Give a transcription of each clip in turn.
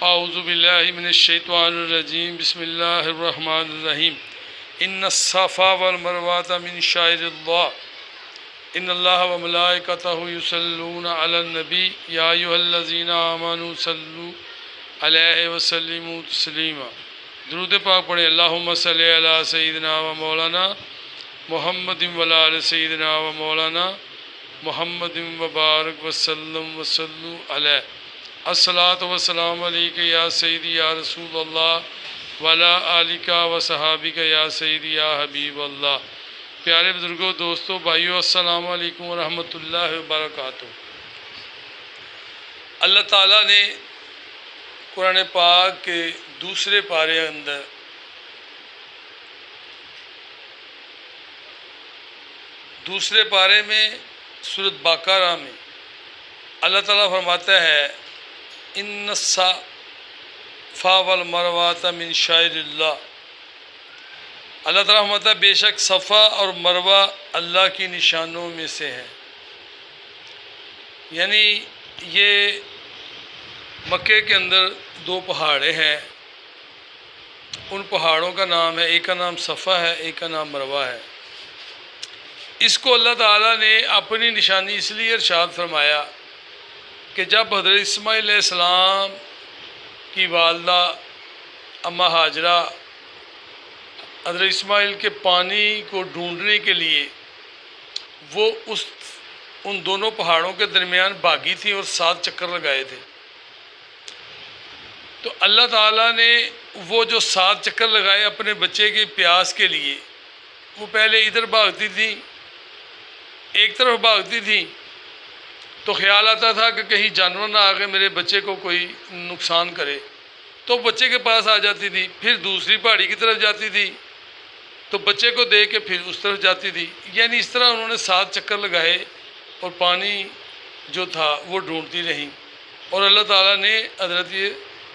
اعوذ باللہ من الشیطان الرجیم بسم اللہ الرحمن الرحیم ان الصفا والمروۃ من شعائر اللہ ان اللہ وملائکتہ یصلون علی النبی یا ایھا الذین آمنوا صلوا علیہ وسلموا تسلیما۔ درود پاک پڑھیں۔ اللہم صلی علی سیدنا و مولانا محمد وعلی آل سیدنا و مولانا محمد وبارک وسلم وصلوا علیہ۔ الصلاۃ والسلام علیک یا سیدی یا رسول اللہ وعلی آلک و صحابک یا سیدی یا حبیب اللہ۔ پیارے بزرگوں، دوستوں، بھائیوں، السلام علیکم ورحمۃ اللہ وبرکاتہ۔ اللہ تعالیٰ نے قرآن پاک کے دوسرے پارے اندر دوسرے پارے میں سورۃ بقرہ میں اللہ تعالیٰ فرماتا ہے ان الصفا والمروۃ من شعائر اللہ۔ اللہ تعالیٰ فرماتا ہے بے شک صفا اور مروہ اللہ کی نشانوں میں سے ہے۔ یعنی یہ مکے کے اندر دو پہاڑیں ہیں، ان پہاڑوں کا نام ہے، ایک کا نام صفا ہے، ایک کا نام مروہ ہے۔ اس کو اللہ تعالیٰ نے اپنی نشانی اس لیے ارشاد فرمایا کہ جب حضرت اسماعیل علیہ السلام کی والدہ اماں ہاجرہ حضرت اسماعیل کے پانی کو ڈھونڈنے کے لیے وہ ان دونوں پہاڑوں کے درمیان بھاگی تھی اور 7 چکر لگائے تھے، تو اللہ تعالیٰ نے وہ جو 7 چکر لگائے اپنے بچے کی پیاس کے لیے، وہ پہلے ادھر بھاگتی تھی، ایک طرف بھاگتی تھی، تو خیال آتا تھا کہ کہیں جانور نہ آ کے میرے بچے کو کوئی نقصان کرے، تو بچے کے پاس آ جاتی تھی، پھر دوسری پہاڑی کی طرف جاتی تھی تو بچے کو دیکھ کے پھر اس طرف جاتی تھی۔ یعنی اس طرح انہوں نے 7 چکر لگائے اور پانی جو تھا وہ ڈھونڈتی رہیں، اور اللہ تعالیٰ نے حضرت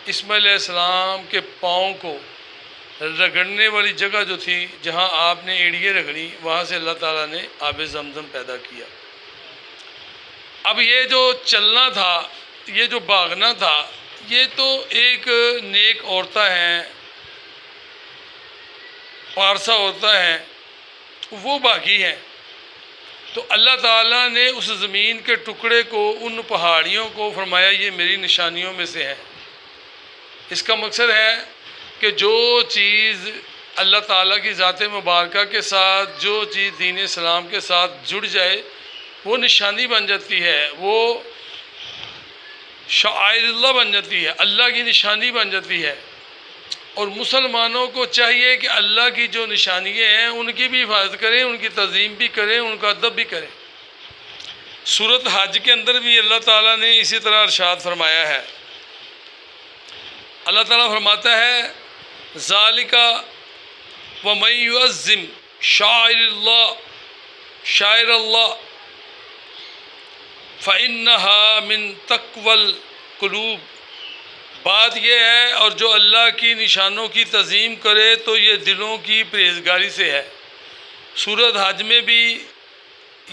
اسماعیل علیہ السلام کے پاؤں کو رگڑنے والی جگہ جو تھی جہاں آپ نے ایڑیے رگڑی، وہاں سے اللہ تعالیٰ نے آب زمزم پیدا کیا۔ اب یہ جو چلنا تھا، یہ جو بھاگنا تھا، یہ تو ایک نیک عورتیں ہیں، پارسا عورتیں ہیں، وہ باغی ہیں، تو اللہ تعالیٰ نے اس زمین کے ٹکڑے کو، ان پہاڑیوں کو فرمایا یہ میری نشانیوں میں سے ہے۔ اس کا مقصد ہے کہ جو چیز اللہ تعالیٰ کی ذات مبارکہ کے ساتھ، جو چیز دین اسلام کے ساتھ جڑ جائے وہ نشانی بن جاتی ہے، وہ شعائر اللہ بن جاتی ہے، اللہ کی نشانی بن جاتی ہے۔ اور مسلمانوں کو چاہیے کہ اللہ کی جو نشانیاں ہیں ان کی بھی حفاظت کریں، ان کی تعظیم بھی کریں، ان کا ادب بھی کریں۔ سورۃ حج کے اندر بھی اللہ تعالیٰ نے اسی طرح ارشاد فرمایا ہے۔ اللہ تعالیٰ فرماتا ہے ذالک ومن یعظم شعائر اللہ فإنها من تقوی القلوب۔ بات یہ ہے، اور جو اللہ کی نشانوں کی تعظیم کرے تو یہ دلوں کی پرہیزگاری سے ہے۔ سورۃ حج میں بھی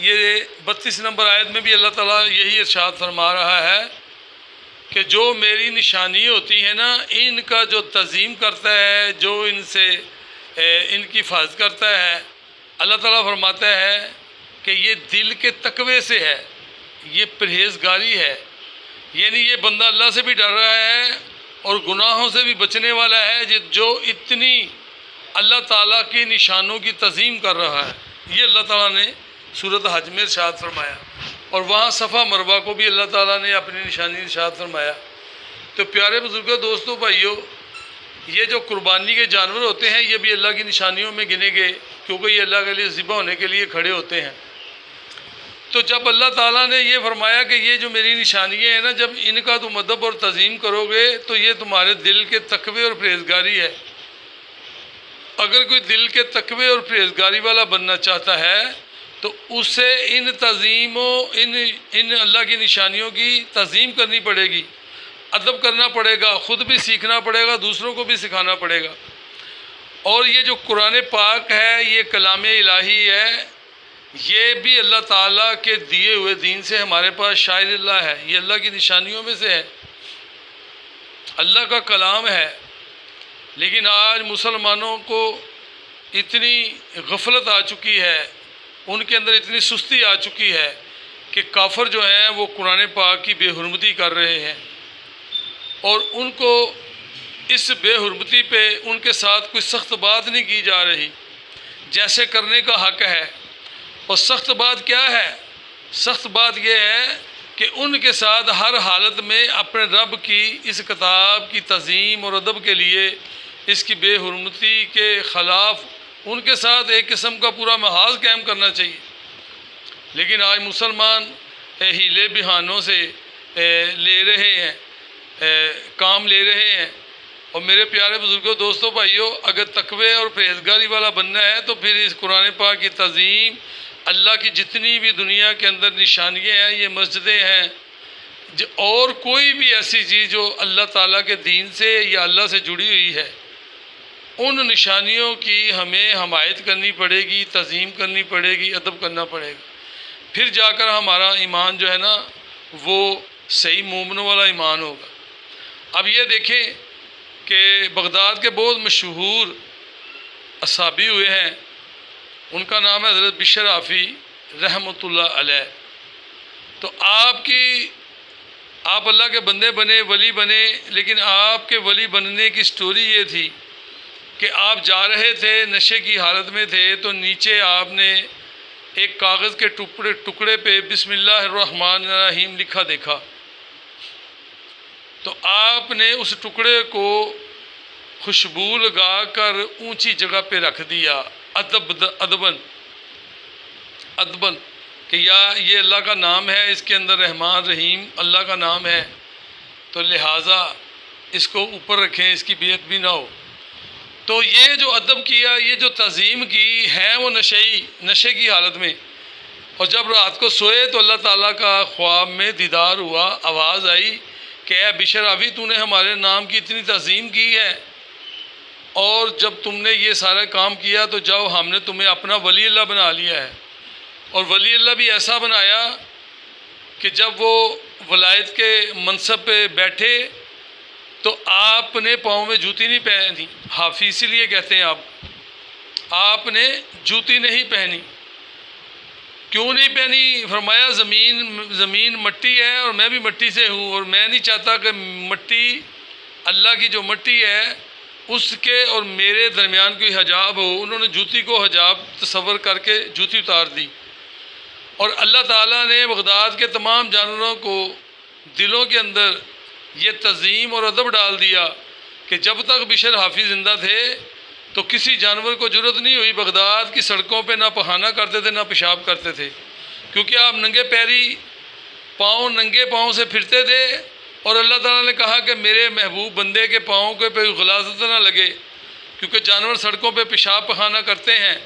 یہ 32 نمبر آیت میں بھی اللہ تعالیٰ یہی ارشاد فرما رہا ہے کہ جو میری نشانی ہوتی ہے نا، ان کا جو تعظیم کرتا ہے، جو ان سے ان کی حفاظت کرتا ہے، اللہ تعالیٰ فرماتا ہے کہ یہ دل کے تقوی سے ہے، یہ پرہیزگاری ہے۔ یعنی یہ بندہ اللہ سے بھی ڈر رہا ہے اور گناہوں سے بھی بچنے والا ہے، جو اتنی اللہ تعالیٰ کی نشانوں کی تعظیم کر رہا ہے۔ یہ اللہ تعالیٰ نے سورۃ حج میں ارشاد فرمایا، اور وہاں صفا مروہ کو بھی اللہ تعالیٰ نے اپنی نشانی ارشاد فرمایا۔ تو پیارے بزرگوں، دوستوں، بھائیوں، یہ جو قربانی کے جانور ہوتے ہیں یہ بھی اللہ کی نشانیوں میں گنے گئے، کیونکہ یہ اللہ کے لیے ذبح ہونے کے لیے کھڑے ہوتے ہیں۔ تو جب اللہ تعالیٰ نے یہ فرمایا کہ یہ جو میری نشانیاں ہیں نا، جب ان کا تم ادب اور تعظیم کرو گے تو یہ تمہارے دل کے تقوی اور پرہیزگاری ہے۔ اگر کوئی دل کے تقوی اور پرہیزگاری والا بننا چاہتا ہے تو اسے ان تعظیموں، ان اللہ کی نشانیوں کی تعظیم کرنی پڑے گی، ادب کرنا پڑے گا، خود بھی سیکھنا پڑے گا، دوسروں کو بھی سکھانا پڑے گا۔ اور یہ جو قرآن پاک ہے، یہ کلام الہی ہے، یہ بھی اللہ تعالیٰ کے دیے ہوئے دین سے ہمارے پاس شاعر اللہ ہے، یہ اللہ کی نشانیوں میں سے ہے۔ اللہ کا کلام ہے، لیکن آج مسلمانوں کو اتنی غفلت آ چکی ہے، ان کے اندر اتنی سستی آ چکی ہے کہ کافر جو ہیں وہ قرآن پاک کی بے حرمتی کر رہے ہیں، اور ان کو اس بے حرمتی پہ ان کے ساتھ کوئی سخت بات نہیں کی جا رہی جیسے کرنے کا حق ہے۔ اور سخت بات کیا ہے؟ سخت بات یہ ہے کہ ان کے ساتھ ہر حالت میں اپنے رب کی اس کتاب کی تعظیم اور ادب کے لیے اس کی بے حرمتی کے خلاف ان کے ساتھ ایک قسم کا پورا محاذ قائم کرنا چاہیے۔ لیکن آج مسلمان ہیلے بہانوں سے لے رہے ہیں، کام لے رہے ہیں۔ اور میرے پیارے بزرگوں، دوستوں، بھائیوں، اگر تقوی اور پرہیزگاری والا بننا ہے تو پھر اس قرآن پاک کی تعظیم، اللہ کی جتنی بھی دنیا کے اندر نشانیاں ہیں، یہ مسجدیں ہیں، اور کوئی بھی ایسی چیز جو اللہ تعالیٰ کے دین سے یا اللہ سے جڑی ہوئی ہے، ان نشانیوں کی ہمیں حمایت کرنی پڑے گی، تعظیم کرنی پڑے گی، ادب کرنا پڑے گا، پھر جا کر ہمارا ایمان جو ہے نا وہ صحیح مومنوں والا ایمان ہوگا۔ اب یہ دیکھیں کہ بغداد کے بہت مشہور اصحابی ہوئے ہیں، ان کا نام ہے حضرت بشر حافی رحمۃ اللہ علیہ۔ تو آپ اللہ کے بندے بنے، ولی بنے، لیکن آپ کے ولی بننے کی سٹوری یہ تھی کہ آپ جا رہے تھے، نشے کی حالت میں تھے، تو نیچے آپ نے ایک کاغذ کے ٹکڑے پہ بسم اللہ الرحمن الرحیم لکھا دیکھا، تو آپ نے اس ٹکڑے کو خوشبو لگا کر اونچی جگہ پہ رکھ دیا، ادبن کہ یہ اللہ کا نام ہے، اس کے اندر رحمان رحیم اللہ کا نام ہے، تو لہٰذا اس کو اوپر رکھیں، اس کی بیعت بھی نہ ہو۔ تو یہ جو ادب کیا، یہ جو تعظیم کی ہے، وہ نشے کی حالت میں، اور جب رات کو سوئے تو اللہ تعالیٰ کا خواب میں دیدار ہوا، آواز آئی کہ اے بشر حافی، تو نے ہمارے نام کی اتنی تعظیم کی ہے، اور جب تم نے یہ سارا کام کیا تو جب ہم نے تمہیں اپنا ولی اللہ بنا لیا ہے، اور ولی اللہ بھی ایسا بنایا کہ جب وہ ولایت کے منصب پہ بیٹھے تو آپ نے پاؤں میں جوتی نہیں پہنی، حافی اسی لیے کہتے ہیں آپ نے جوتی نہیں پہنی۔ کیوں نہیں پہنی؟ فرمایا زمین مٹی ہے اور میں بھی مٹی سے ہوں، اور میں نہیں چاہتا کہ مٹی، اللہ کی جو مٹی ہے اس کے اور میرے درمیان کوئی حجاب ہو۔ انہوں نے جوتی کو حجاب تصور کر کے جوتی اتار دی، اور اللہ تعالیٰ نے بغداد کے تمام جانوروں کو دلوں کے اندر یہ تعظیم اور ادب ڈال دیا کہ جب تک بشر حافی زندہ تھے تو کسی جانور کو جرأت نہیں ہوئی، بغداد کی سڑکوں پہ نہ پخانہ کرتے تھے نہ پیشاب کرتے تھے، کیونکہ آپ ننگے پاؤں سے پھرتے تھے، اور اللہ تعالیٰ نے کہا کہ میرے محبوب بندے کے پاؤں کے پہ غلاظت نہ لگے، کیونکہ جانور سڑکوں پہ پیشاب پخانہ کرتے ہیں۔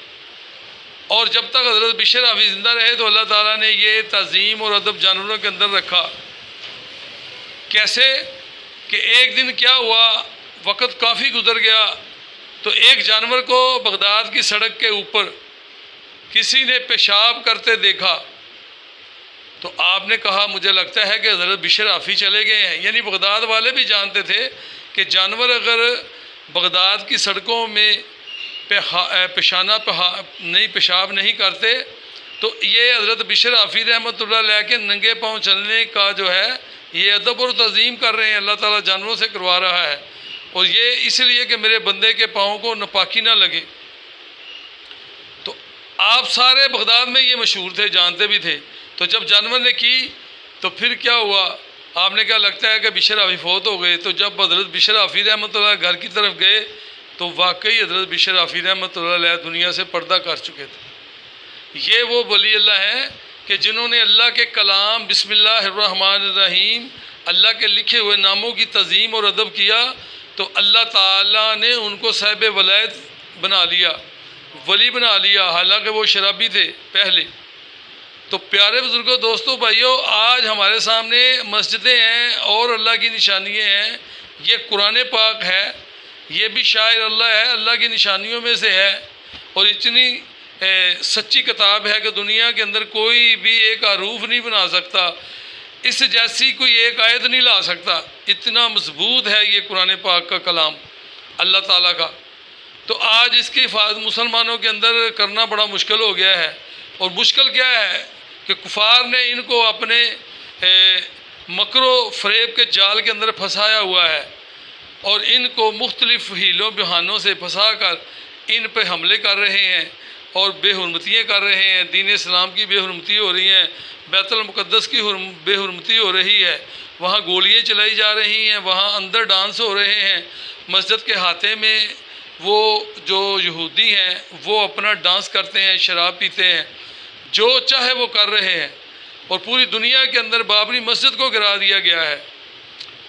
اور جب تک حضرت بشر حافی زندہ رہے تو اللہ تعالیٰ نے یہ تعظیم اور ادب جانوروں کے اندر رکھا۔ کیسے کہ ایک دن کیا ہوا، وقت کافی گزر گیا، تو ایک جانور کو بغداد کی سڑک کے اوپر کسی نے پیشاب کرتے دیکھا، تو آپ نے کہا مجھے لگتا ہے کہ حضرت بشر حافی چلے گئے ہیں۔ یعنی بغداد والے بھی جانتے تھے کہ جانور اگر بغداد کی سڑکوں میں پیشاب نہیں کرتے تو یہ حضرت بشر حافی رحمۃ اللہ علیہ کے ننگے پاؤں چلنے کا جو ہے یہ ادب اور تعظیم کر رہے ہیں، اللہ تعالیٰ جانوروں سے کروا رہا ہے، اور یہ اس لیے کہ میرے بندے کے پاؤں کو ناپاکی نہ لگے۔ تو آپ سارے بغداد میں یہ مشہور تھے، جانتے بھی تھے۔ تو جب جانور نے کی تو پھر کیا ہوا، آپ نے کیا لگتا ہے کہ بشر حافی فوت ہو گئے۔ تو جب حضرت بشر حافی رحمۃ اللہ گھر کی طرف گئے تو واقعی حضرت بشر حافی رحمۃ اللہ علیہ دنیا سے پردہ کر چکے تھے۔ یہ وہ ولی اللہ ہیں کہ جنہوں نے اللہ کے کلام بسم اللہ الرحمن الرحیم، اللہ کے لکھے ہوئے ناموں کی تعظیم اور ادب کیا، تو اللہ تعالیٰ نے ان کو صاحب ولایت بنا لیا، ولی بنا لیا، حالانکہ وہ شرابی تھے پہلے۔ تو پیارے بزرگوں، دوستوں، بھائیوں، آج ہمارے سامنے مسجدیں ہیں اور اللہ کی نشانیاں ہیں، یہ قرآن پاک ہے، یہ بھی شاعر اللہ ہے، اللہ کی نشانیوں میں سے ہے، اور اتنی سچی کتاب ہے کہ دنیا کے اندر کوئی بھی ایک حروف نہیں بنا سکتا۔ اس جیسی کوئی ایک آیت نہیں لا سکتا، اتنا مضبوط ہے یہ قرآن پاک کا کلام اللہ تعالیٰ کا۔ تو آج اس کی حفاظت مسلمانوں کے اندر کرنا بڑا مشکل ہو گیا ہے، اور مشکل کیا ہے کہ کفار نے ان کو اپنے مکر و فریب کے جال کے اندر پھنسایا ہوا ہے، اور ان کو مختلف حیلوں بہانوں سے پھنسا کر ان پہ حملے کر رہے ہیں اور بے حرمتیاں کر رہے ہیں۔ دین اسلام کی بے حرمتی ہو رہی ہیں، بیت المقدس کی بے حرمتی ہو رہی ہے، وہاں گولیاں چلائی جا رہی ہیں، وہاں اندر ڈانس ہو رہے ہیں، مسجد کے ہاتھے میں وہ جو یہودی ہیں وہ اپنا ڈانس کرتے ہیں، شراب پیتے ہیں، جو چاہے وہ کر رہے ہیں، اور پوری دنیا کے اندر بابری مسجد کو گرا دیا گیا ہے۔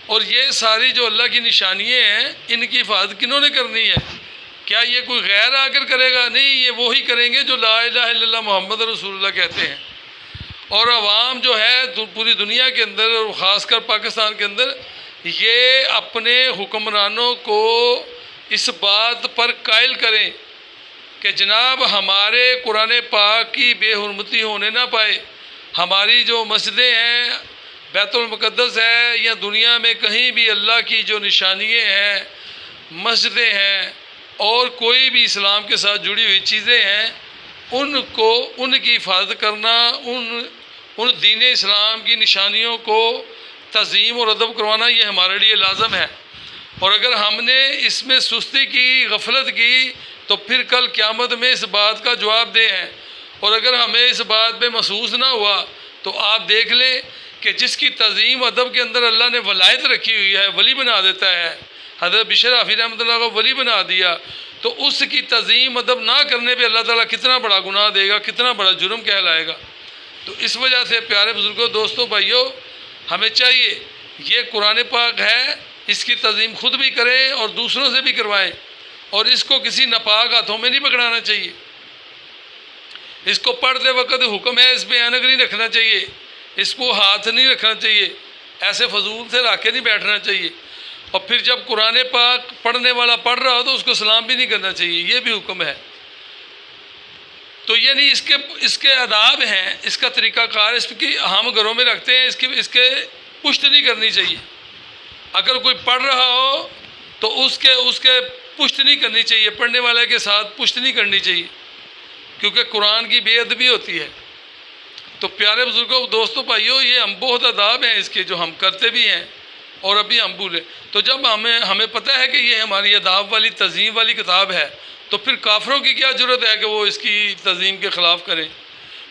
اور یہ ساری جو اللہ کی نشانیاں ہیں، ان کی حفاظت کنہوں نے کرنی ہے؟ کیا یہ کوئی غیر آ کر کرے گا؟ نہیں، یہ وہی کریں گے جو لا الہ الا اللہ محمد رسول اللہ کہتے ہیں۔ اور عوام جو ہے پوری دنیا کے اندر اور خاص کر پاکستان کے اندر، یہ اپنے حکمرانوں کو اس بات پر قائل کریں کہ جناب ہمارے قرآن پاک کی بے حرمتی ہونے نہ پائے، ہماری جو مسجدیں ہیں، بیت المقدس ہے، یا دنیا میں کہیں بھی اللہ کی جو نشانیاں ہیں، مسجدیں ہیں، اور کوئی بھی اسلام کے ساتھ جڑی ہوئی چیزیں ہیں، ان کی حفاظت کرنا، ان دین اسلام کی نشانیوں کو تعظیم اور ادب کروانا، یہ ہمارے لیے لازم ہے۔ اور اگر ہم نے اس میں سستی کی، غفلت کی، تو پھر کل قیامت میں اس بات کا جواب دے ہیں۔ اور اگر ہمیں اس بات پہ محسوس نہ ہوا تو آپ دیکھ لیں کہ جس کی تعظیم ادب کے اندر اللہ نے ولایت رکھی ہوئی ہے، ولی بنا دیتا ہے، حضرت بشر حافظ رحمۃ اللہ کو ولی بنا دیا، تو اس کی تعظیم ادب نہ کرنے پہ اللہ تعالیٰ کتنا بڑا گناہ دے گا، کتنا بڑا جرم کہلائے گا۔ تو اس وجہ سے پیارے بزرگوں، دوستوں، بھائیوں، ہمیں چاہیے یہ قرآن پاک ہے، اس کی تعظیم خود بھی کریں اور دوسروں سے بھی کروائیں، اور اس کو کسی ناپاک ہاتھوں میں نہیں پکڑانا چاہیے۔ اس کو پڑھتے وقت حکم ہے اس پہ اینک نہیں رکھنا چاہیے، اس کو ہاتھ نہیں رکھنا چاہیے، ایسے فضول سے رکھ کے نہیں بیٹھنا چاہیے، اور پھر جب قرآن پاک پڑھنے والا پڑھ رہا ہو تو اس کو سلام بھی نہیں کرنا چاہیے، یہ بھی حکم ہے۔ تو یعنی اس کے آداب ہیں، اس کا طریقہ کار اس کی ہم گھروں میں رکھتے ہیں، اس کے پشت نہیں کرنی چاہیے۔ اگر کوئی پڑھ رہا ہو تو اس کے پشت نہیں کرنی چاہیے، پڑھنے والے کے ساتھ پشت نہیں کرنی چاہیے، کیونکہ قرآن کی بے ادبی ہوتی ہے۔ تو پیارے بزرگوں، دوستوں، بھائیوں، یہ ہم بہت آداب ہیں اس کے جو ہم کرتے بھی ہیں اور ابھی ہم بھولے۔ تو جب ہمیں پتہ ہے کہ یہ ہماری آداب والی تعظیم والی کتاب ہے، تو پھر کافروں کی کیا ضرورت ہے کہ وہ اس کی تعظیم کے خلاف کریں؟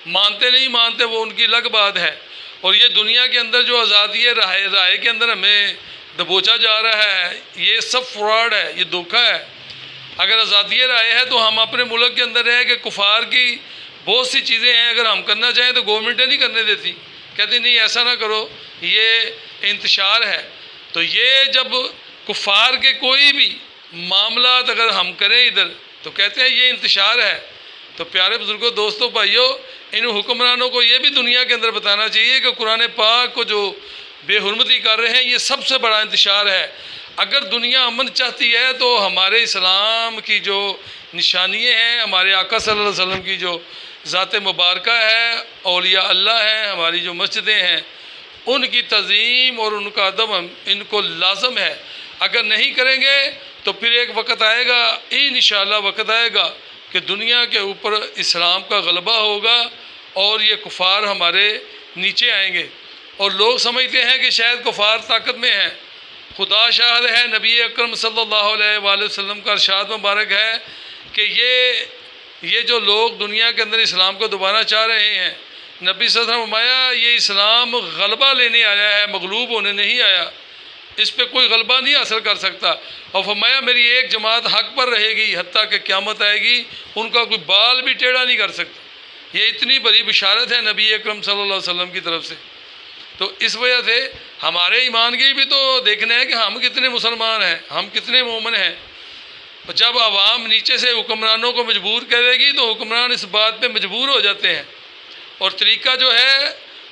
مانتے نہیں مانتے وہ ان کی الگ بات ہے۔ اور یہ دنیا کے اندر جو آزادی رائے کے اندر ہمیں دبوچا جا رہا ہے، یہ سب فراڈ ہے، یہ دھوکہ ہے۔ اگر آزادی رائے ہے تو ہم اپنے ملک کے اندر رہ کہ کفار کی بہت سی چیزیں ہیں، اگر ہم کرنا چاہیں تو گورنمنٹیں نہیں کرنے دیتی، کہتی نہیں ایسا نہ کرو، یہ انتشار ہے۔ تو یہ جب کفار کے کوئی بھی معاملات اگر ہم کریں ادھر تو کہتے ہیں یہ انتشار ہے۔ تو پیارے بزرگوں، دوستوں، بھائیوں، ان حکمرانوں کو یہ بھی دنیا کے اندر بتانا چاہیے کہ قرآن پاک کو جو بے حرمتی کر رہے ہیں یہ سب سے بڑا انتشار ہے۔ اگر دنیا امن چاہتی ہے تو ہمارے اسلام کی جو نشانیاں ہیں، ہمارے آقا صلی اللہ علیہ وسلم کی جو ذات مبارکہ ہے، اولیاء اللہ ہیں، ہماری جو مسجدیں ہیں، ان کی تعظیم اور ان کا ادب ان کو لازم ہے۔ اگر نہیں کریں گے تو پھر ایک وقت آئے گا، انشاءاللہ وقت آئے گا کہ دنیا کے اوپر اسلام کا غلبہ ہوگا اور یہ کفار ہمارے نیچے آئیں گے۔ اور لوگ سمجھتے ہیں کہ شاید کفار طاقت میں ہیں، خدا شاہد ہے، نبی اکرم صلی اللہ علیہ وآلہ وسلم کا ارشاد مبارک ہے کہ یہ جو لوگ دنیا کے اندر اسلام کو دبانا چاہ رہے ہیں، نبی صلی اللہ علیہ وسلم فرمایا یہ اسلام غلبہ لینے آیا ہے، مغلوب ہونے نہیں آیا، اس پہ کوئی غلبہ نہیں حاصل کر سکتا۔ اور فرمایا میری ایک جماعت حق پر رہے گی حتیٰ کہ قیامت آئے گی، ان کا کوئی بال بھی ٹیڑھا نہیں کر سکتا۔ یہ اتنی بڑی بشارت ہے نبی اکرم صلی اللہ علیہ وسلم کی طرف سے۔ تو اس وجہ سے ہمارے ایمان کی بھی تو دیکھنا ہے کہ ہم کتنے مسلمان ہیں، ہم کتنے مومن ہیں۔ جب عوام نیچے سے حکمرانوں کو مجبور کرے گی تو حکمران اس بات پہ مجبور ہو جاتے ہیں۔ اور طریقہ جو ہے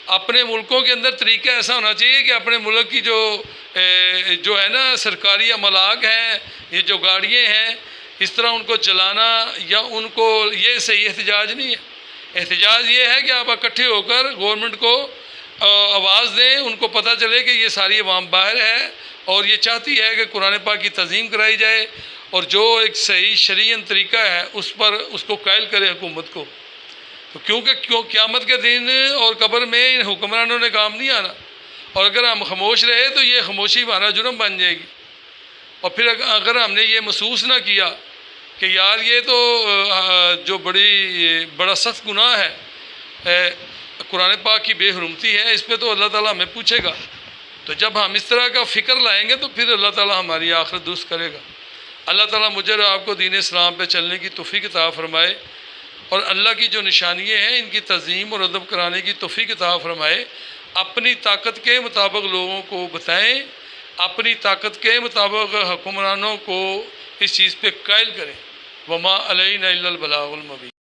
اپنے ملکوں کے اندر طریقہ ایسا ہونا چاہیے کہ اپنے ملک کی جو ہے نا سرکاری املاک ہیں، یہ جو گاڑیاں ہیں، اس طرح ان کو چلانا یا ان کو، یہ صحیح احتجاج نہیں ہے۔ احتجاج یہ ہے کہ آپ اکٹھے ہو کر گورنمنٹ کو آواز دیں، ان کو پتہ چلے کہ یہ ساری عوام باہر ہے اور یہ چاہتی ہے کہ قرآن پاک کی تعظیم کرائی جائے، اور جو ایک صحیح شرعی طریقہ ہے اس کو قائل کرے حکومت کو. تو کیونکہ قیامت کے دن اور قبر میں ان حکمرانوں نے کام نہیں آنا، اور اگر ہم خاموش رہے تو یہ خاموشی ہمارا جرم بن جائے گی. اور پھر اگر ہم نے یہ محسوس نہ کیا کہ یار یہ تو جو بڑا سخت گناہ ہے، قرآن پاک کی بے حرمتی ہے، اس پہ تو اللہ تعالیٰ ہمیں پوچھے گا، تو جب ہم اس طرح کا فکر لائیں گے تو پھر اللہ تعالیٰ ہماری آخرت درست کرے گا. اللہ تعالیٰ مجھے اور آپ کو دین اسلام پہ چلنے کی توفیق عطا فرمائے، اور اللہ کی جو نشانیاں ہیں ان کی تعظیم اور ادب کرانے کی توفیق عطا فرمائے. اپنی طاقت کے مطابق لوگوں کو بتائیں، اپنی طاقت کے مطابق حکمرانوں کو اس چیز پہ قائل کریں. وما علینا الا البلاغ المبین.